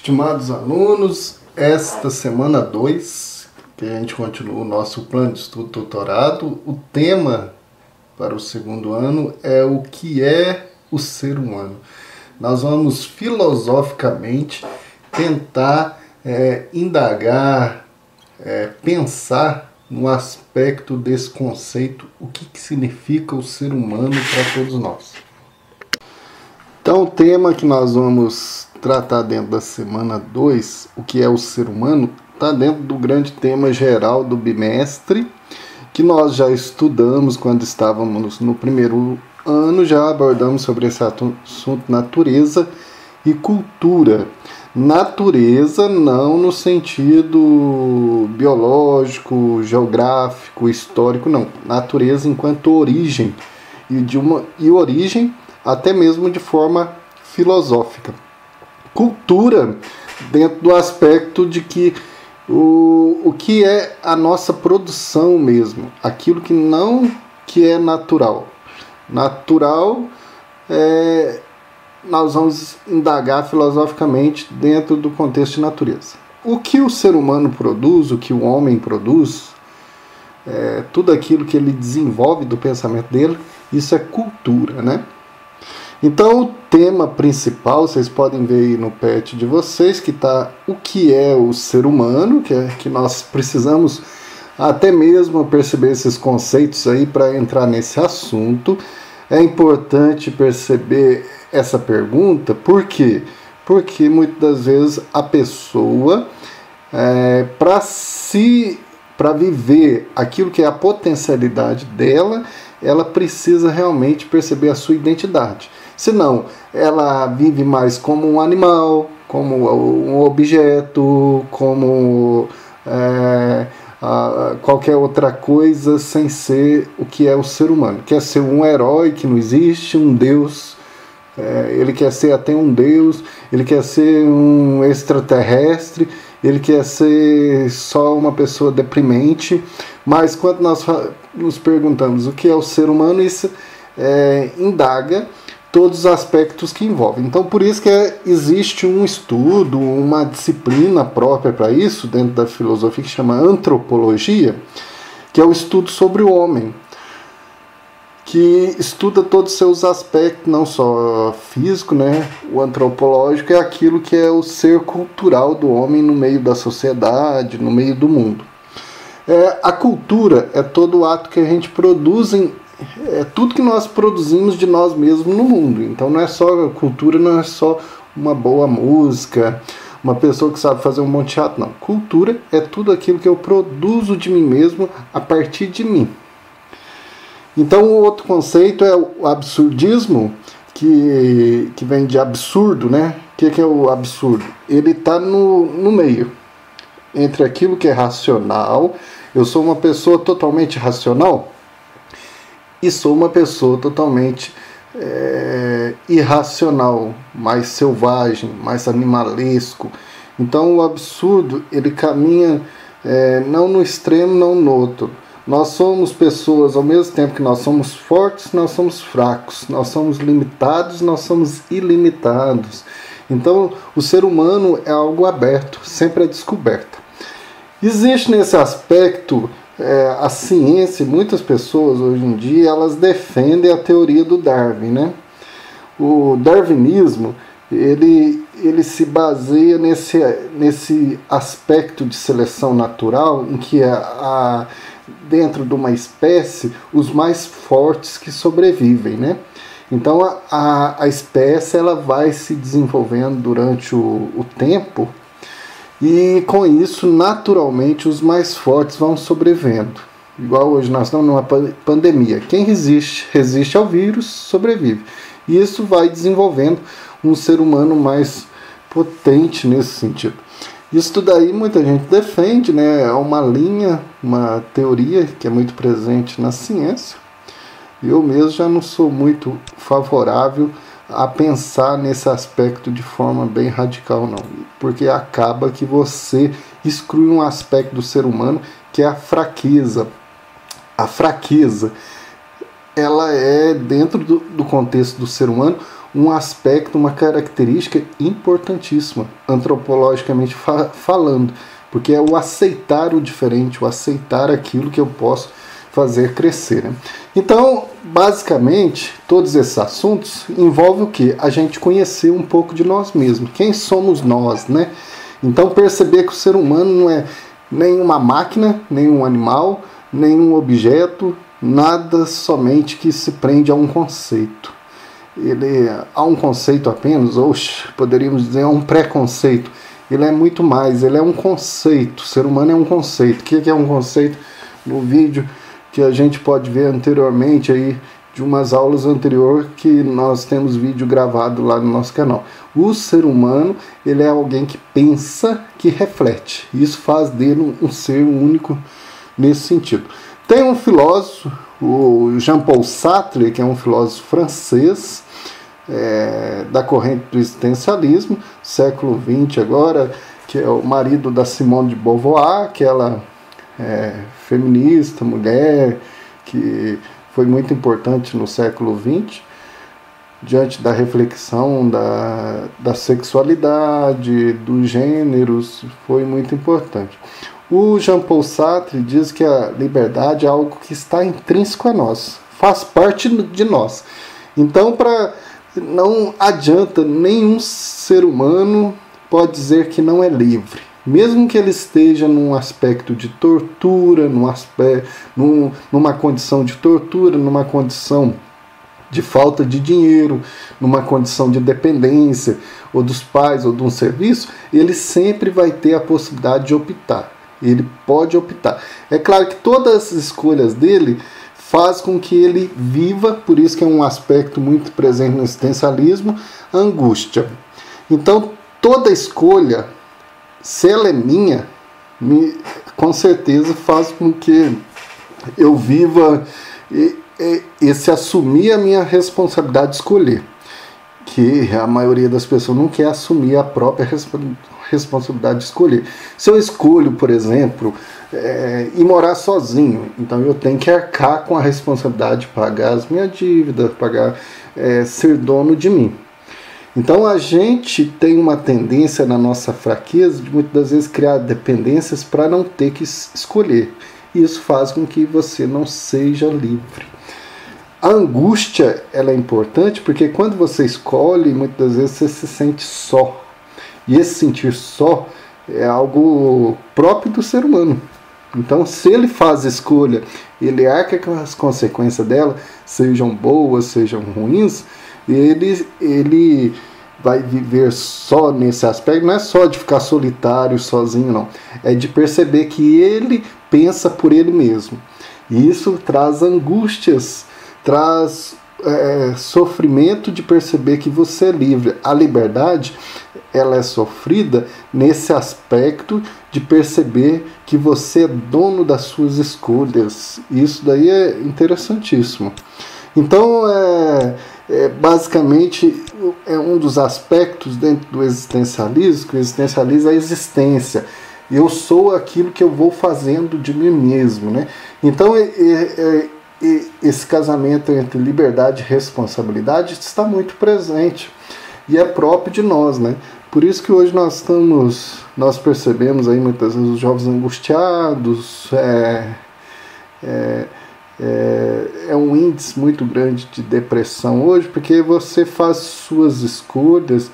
Estimados alunos, esta semana 2, que a gente continua o nosso plano de estudo doutorado, o tema para o segundo ano é o que é o ser humano. Nós vamos filosoficamente tentar indagar, pensar no aspecto desse conceito, o que significa o ser humano para todos nós. Então, o tema que nós vamos tratar dentro da semana 2, o que é o ser humano, está dentro do grande tema geral do bimestre, que nós já estudamos quando estávamos no primeiro ano, já abordamos sobre esse assunto natureza e cultura. Natureza não no sentido biológico, geográfico, histórico, não. Natureza enquanto origem, e origem até mesmo de forma filosófica. Cultura dentro do aspecto de que o que é a nossa produção mesmo, aquilo que é natural. Natural nós vamos indagar filosoficamente dentro do contexto de natureza. O que o ser humano produz, o que o homem produz, tudo aquilo que ele desenvolve do pensamento dele, isso é cultura, né? Então, o tema principal, vocês podem ver aí no PET de vocês, que está o que é o ser humano, que nós precisamos até mesmo perceber esses conceitos aí para entrar nesse assunto. É importante perceber essa pergunta, por quê? Porque muitas das vezes a pessoa, para viver aquilo que é a potencialidade dela, ela precisa realmente perceber a sua identidade. Senão, ela vive mais como um animal, como um objeto, como qualquer outra coisa, sem ser o que é o ser humano. Quer ser um herói que não existe, um deus, ele quer ser até um deus, ele quer ser um extraterrestre, ele quer ser só uma pessoa deprimente. Mas quando nós nos perguntamos o que é o ser humano, isso indaga todos os aspectos que envolvem. Então, por isso que existe um estudo, uma disciplina própria para isso, dentro da filosofia, que chama antropologia, que é o estudo sobre o homem, que estuda todos os seus aspectos, não só físico, né? O antropológico é aquilo que é o ser cultural do homem no meio da sociedade, no meio do mundo. A cultura é todo o ato que a gente produz tudo que nós produzimos de nós mesmos no mundo. Então não é só cultura, não é só uma boa música, uma pessoa que sabe fazer um monte de teatro, não. Cultura é tudo aquilo que eu produzo de mim mesmo a partir de mim. Então o outro conceito é o absurdismo, que vem de absurdo, né? O que é o absurdo? Ele está no meio, entre aquilo que é racional. Eu sou uma pessoa totalmente racional, e sou uma pessoa totalmente irracional, mais selvagem, mais animalesco. Então o absurdo, ele caminha não no extremo, não no outro. Nós somos pessoas, ao mesmo tempo que nós somos fortes, nós somos fracos. Nós somos limitados, nós somos ilimitados. Então o ser humano é algo aberto, sempre é descoberta. Existe nesse aspecto a ciência, muitas pessoas hoje em dia, elas defendem a teoria do Darwin, né? O darwinismo, ele se baseia nesse aspecto de seleção natural, em que dentro de uma espécie, os mais fortes que sobrevivem, né? Então a espécie, ela vai se desenvolvendo durante o tempo, e com isso, naturalmente, os mais fortes vão sobrevivendo. Igual hoje nós estamos numa pandemia. Quem resiste ao vírus, sobrevive. E isso vai desenvolvendo um ser humano mais potente nesse sentido. Isso daí muita gente defende, né? É uma linha, uma teoria que é muito presente na ciência. Eu mesmo já não sou muito favorável a pensar nesse aspecto de forma bem radical, não. Porque acaba que você exclui um aspecto do ser humano, que é a fraqueza. A fraqueza, ela é, dentro do contexto do ser humano, um aspecto, uma característica importantíssima, antropologicamente falando, porque é o aceitar o diferente, o aceitar aquilo que eu posso fazer crescer, né? Então, basicamente, todos esses assuntos envolvem o quê? A gente conhecer um pouco de nós mesmos, quem somos nós, né? Então, perceber que o ser humano não é nem uma máquina, nem um animal, nem um objeto, nada somente que se prende a um conceito. Há um conceito apenas, ou poderíamos dizer, um preconceito. Ele é muito mais, ele é um conceito. O ser humano é um conceito. O que é um conceito? No vídeo que a gente pode ver anteriormente aí, de umas aulas anteriores, que nós temos vídeo gravado lá no nosso canal. O ser humano, ele é alguém que pensa, que reflete. Isso faz dele um ser único nesse sentido. Tem um filósofo, o Jean-Paul Sartre, que é um filósofo francês, da corrente do existencialismo, século XX agora, que é o marido da Simone de Beauvoir, aquela feminista, mulher, que foi muito importante no século XX, diante da reflexão da sexualidade, dos gêneros, foi muito importante. O Jean-Paul Sartre diz que a liberdade é algo que está intrínseco a nós, faz parte de nós. Então, não adianta, nenhum ser humano pode dizer que não é livre. Mesmo que ele esteja num aspecto de tortura, numa condição de tortura, numa condição de falta de dinheiro, numa condição de dependência, ou dos pais, ou de um serviço, ele sempre vai ter a possibilidade de optar. Ele pode optar. É claro que todas as escolhas dele faz com que ele viva, por isso que é um aspecto muito presente no existencialismo, a angústia. Então, toda escolha, se ela é minha, com certeza faz com que eu viva esse assumir a minha responsabilidade de escolher. Que a maioria das pessoas não quer assumir a própria responsabilidade de escolher. Se eu escolho, por exemplo, ir morar sozinho, então eu tenho que arcar com a responsabilidade de pagar as minhas dívidas, ser dono de mim. Então a gente tem uma tendência na nossa fraqueza de muitas das vezes criar dependências para não ter que escolher. Isso faz com que você não seja livre. A angústia, ela é importante porque quando você escolhe, muitas vezes você se sente só. E esse sentir só é algo próprio do ser humano. Então, se ele faz escolha, ele arca com as consequências dela, sejam boas, sejam ruins, ele vai viver só nesse aspecto. Não é só de ficar solitário, sozinho, não. É de perceber que ele pensa por ele mesmo. E isso traz angústias, traz sofrimento de perceber que você é livre. A liberdade, ela é sofrida nesse aspecto de perceber que você é dono das suas escolhas. Isso daí é interessantíssimo. Então, basicamente, é um dos aspectos dentro do existencialismo, que o existencialismo é a existência. Eu sou aquilo que eu vou fazendo de mim mesmo, né? Então, esse casamento entre liberdade e responsabilidade está muito presente e é próprio de nós, né? Por isso que hoje nós percebemos aí muitas vezes os jovens angustiados, é um índice muito grande de depressão hoje, porque você faz suas escolhas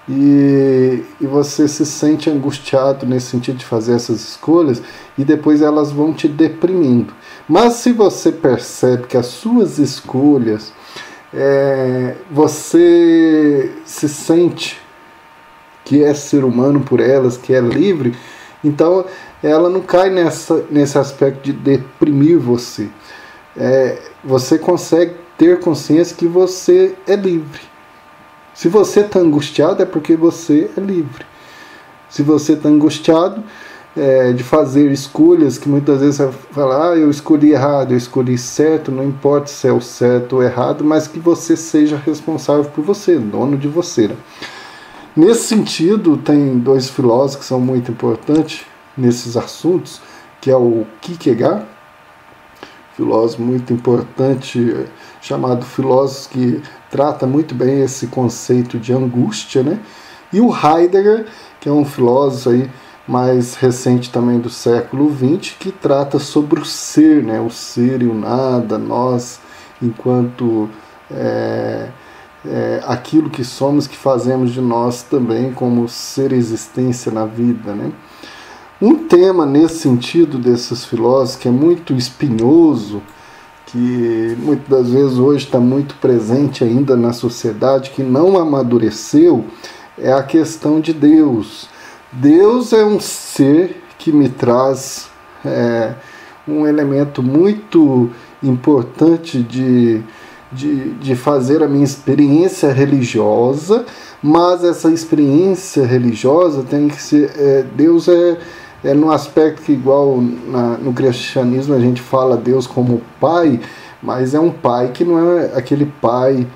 e você se sente angustiado nesse sentido de fazer essas escolhas e depois elas vão te deprimindo. Mas se você percebe que as suas escolhas, você se sente que é ser humano por elas, que é livre, então ela não cai nesse aspecto de deprimir você. Você consegue ter consciência que você é livre. Se você está angustiado, é porque você é livre. Se você está angustiado de fazer escolhas que muitas vezes você fala, eu escolhi errado, eu escolhi certo, não importa se é o certo ou errado, mas que você seja responsável por você, dono de você, né? Nesse sentido, tem dois filósofos que são muito importantes nesses assuntos, que é o Kierkegaard, filósofo muito importante, chamado filósofo, que trata muito bem esse conceito de angústia, né? E o Heidegger, que é um filósofo aí mais recente também do século XX, que trata sobre o ser, né? O ser e o nada, nós enquanto aquilo que somos, que fazemos de nós também como ser existência na vida, né? Um tema nesse sentido desses filósofos que é muito espinhoso, que muitas das vezes hoje está muito presente ainda na sociedade, que não amadureceu, é a questão de Deus. Deus é um ser que me traz um elemento muito importante de fazer a minha experiência religiosa, mas essa experiência religiosa tem que ser... Deus é no aspecto que, igual no cristianismo a gente fala Deus como pai, mas é um pai que não é aquele pai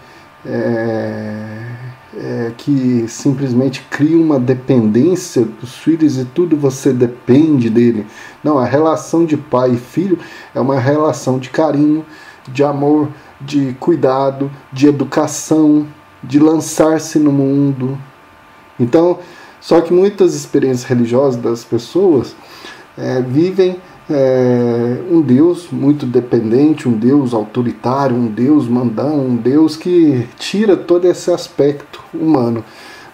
que simplesmente cria uma dependência dos filhos e tudo você depende dele. Não, a relação de pai e filho é uma relação de carinho, de amor, de cuidado, de educação, de lançar-se no mundo. Então, só que muitas experiências religiosas das pessoas vivem um Deus muito dependente, um Deus autoritário, um Deus mandão, um Deus que tira todo esse aspecto humano.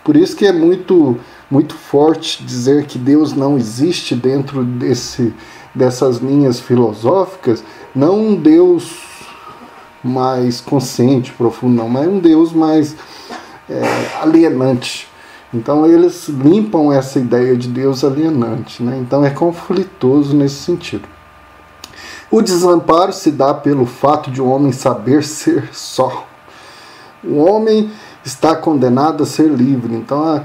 Por isso que é muito, muito forte dizer que Deus não existe dentro dessas linhas filosóficas, não um Deus mais consciente, profundo, não, mas um Deus mais alienante. Então eles limpam essa ideia de Deus alienante, né? Então é conflitoso nesse sentido. O desamparo se dá pelo fato de o homem saber ser só. O homem está condenado a ser livre. Então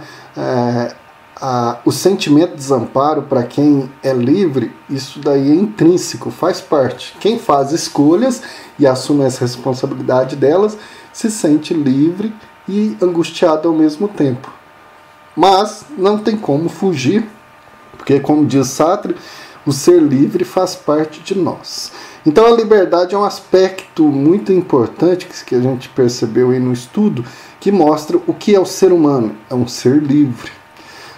o sentimento de desamparo, para quem é livre, isso daí é intrínseco, faz parte. Quem faz escolhas e assume essa responsabilidade delas, se sente livre e angustiado ao mesmo tempo. Mas não tem como fugir, porque, como diz Sartre, o ser livre faz parte de nós. Então a liberdade é um aspecto muito importante que a gente percebeu aí no estudo, que mostra o que é o ser humano. É um ser livre.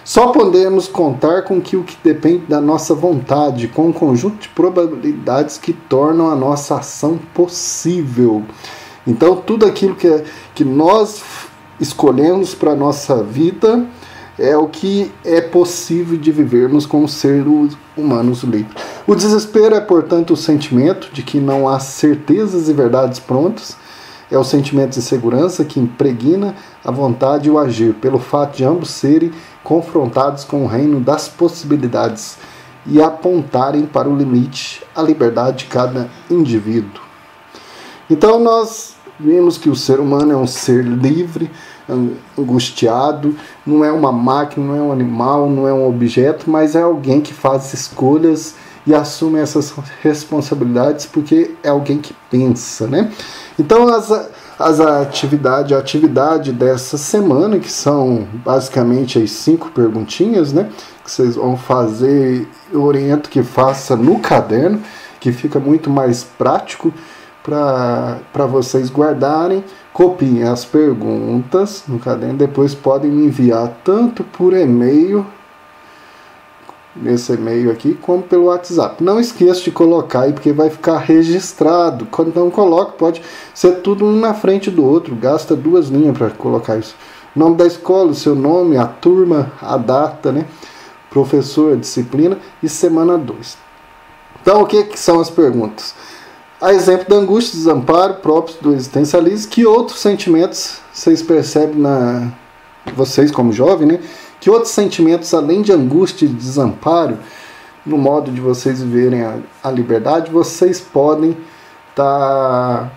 Só podemos contar com o que depende da nossa vontade, com um conjunto de probabilidades que tornam a nossa ação possível. Então tudo aquilo que nós escolhemos para a nossa vida é o que é possível de vivermos como seres humanos livres. O desespero é, portanto, o sentimento de que não há certezas e verdades prontas. É o sentimento de insegurança que impregna a vontade e o agir, pelo fato de ambos serem confrontados com o reino das possibilidades e apontarem para o limite, a liberdade de cada indivíduo. Então nós vimos que o ser humano é um ser livre, angustiado, não é uma máquina, não é um animal, não é um objeto, mas é alguém que faz escolhas e assume essas responsabilidades porque é alguém que pensa, né? Então a atividade dessa semana, que são basicamente as 5 perguntinhas, né, que vocês vão fazer, eu oriento que faça no caderno, que fica muito mais prático para vocês guardarem. Copiem as perguntas no caderno, depois podem me enviar tanto por e-mail, nesse e-mail aqui, como pelo WhatsApp. Não esqueça de colocar aí, porque vai ficar registrado. Quando não coloca, pode ser tudo um na frente do outro, gasta 2 linhas para colocar isso. O nome da escola, o seu nome, a turma, a data, né? Professor, disciplina e semana 2. Então, o que são as perguntas? A exemplo da angústia e desamparo próprios do existencialismo, que outros sentimentos vocês percebem vocês como jovem, né? Que outros sentimentos, além de angústia e desamparo, no modo de vocês viverem a liberdade, vocês podem estar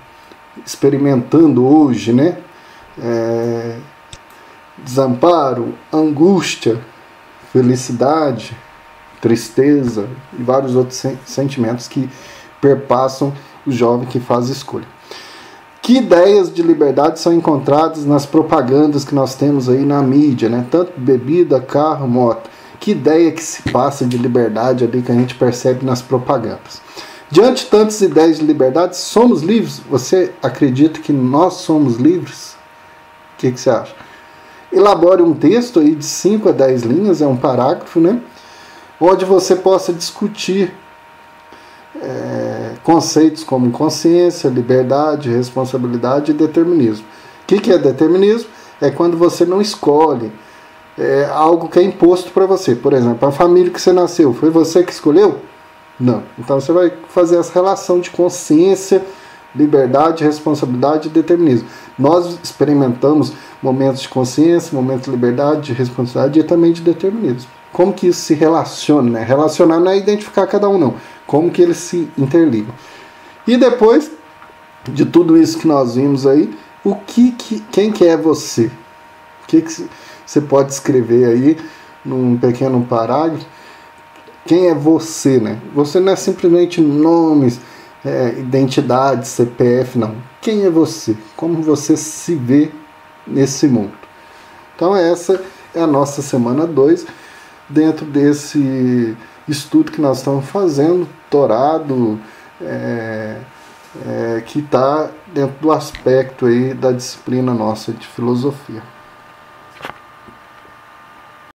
experimentando hoje, né? Desamparo, angústia, felicidade, tristeza e vários outros sentimentos que perpassam o jovem que faz escolha. Que ideias de liberdade são encontradas nas propagandas que nós temos aí na mídia, né? Tanto bebida, carro, moto. Que ideia que se passa de liberdade ali que a gente percebe nas propagandas. Diante de tantas ideias de liberdade, somos livres? Você acredita que nós somos livres? O que você acha? Elabore um texto aí de 5 a 10 linhas, é um parágrafo, né? Onde você possa discutir conceitos como consciência, liberdade, responsabilidade e determinismo. O que é determinismo? É quando você não escolhe algo que é imposto para você. Por exemplo, a família que você nasceu, foi você que escolheu? Não. Então você vai fazer essa relação de consciência, liberdade, responsabilidade e determinismo. Nós experimentamos momentos de consciência, momentos de liberdade, de responsabilidade e também de determinismo. Como que isso se relaciona? Né? Relacionar não é identificar cada um, não. Como que eles se interligam. E depois de tudo isso que nós vimos aí, quem que é você? O que você pode escrever aí num pequeno parágrafo? Quem é você, né? Você não é simplesmente nomes, identidade, CPF, não. Quem é você? Como você se vê nesse mundo? Então essa é a nossa semana 2, dentro desse estudo que nós estamos fazendo, Torado, que está dentro do aspecto aí da disciplina nossa de filosofia.